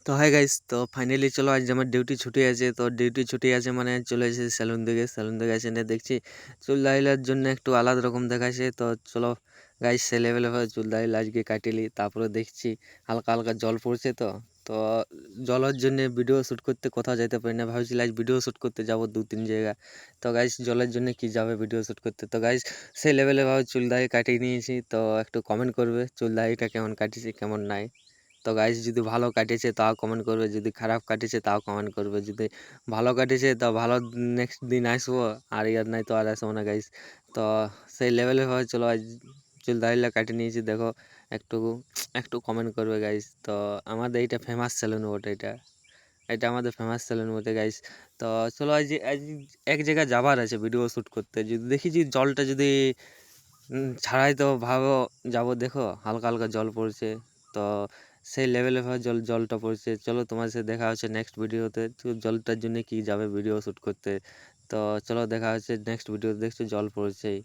তো hi guys, তো finally চলো আজ আমার ডিউটি ছুটি আছে। তো ডিউটি ছুটি আছে মানে চলে এসেছি স্যালুন থেকে এসে নিয়ে দেখছি চুল দাড়িলার জন্য একটু আলাদা রকম দেখাচ্ছে। তো চলো গাইস সে লেভেলে ভাবে চুল দাড়ি আজকে কাটিলি। তারপরে দেখছি হালকা হালকা জল পড়ছে। তো তো জলের জন্য ভিডিও শ্যুট করতে কোথাও যেতে পারি না, ভাবছিলাম আজ ভিডিও শ্যুট করতে যাবো 2-3 জায়গা। তো গাইস জলের জন্য কি যাবে ভিডিও শ্যুট করতে। তো গাইস সেই লেভেলে ভাবে চুল দাড়ি কাটিয়ে নিয়েছি। তো একটু কমেন্ট করবে চুল দাড়িটা কেমন কাটিয়েছি কেমন নাই। তো গাইস যদি ভালো কাটিয়েছে তাও কমেন্ট করবে, যদি খারাপ কাটিয়েছে তাও কমেন্ট করবে। যদি ভালো কাটিয়েছে তো ভালো নেক্সট দিন আসবো, আর ইয়ার নাই তো আর আসবো না গাইস। তো সেই লেভেলে হয় চলো আজ চুল দাড়িটা কাটিয়ে নিয়েছি। দেখো একটু একটু কমেন্ট করবে গাইস। তো আমাদের এইটা ফেমাস সেলুন বটে, এটা এটা আমাদের ফেমাস সেলুন বটে গাইস। তো চলো আজ এক জায়গায় যাবার আছে ভিডিও শ্যুট করতে। যদি দেখি যে জলটা যদি ছাড়াই তো ভাবো যাবো, দেখো হালকা হালকা জল পড়ছে। তো সেই লেভেলে ভাবে জলটা পড়ছে। চলো তোমার সাথে দেখা হচ্ছে নেক্সট ভিডিওতে। তো জলটার জন্য কি যাবে ভিডিও শ্যুট করতে। তো চলো দেখা হচ্ছে নেক্সট ভিডিওতে, দেখছো জল পড়ছেই।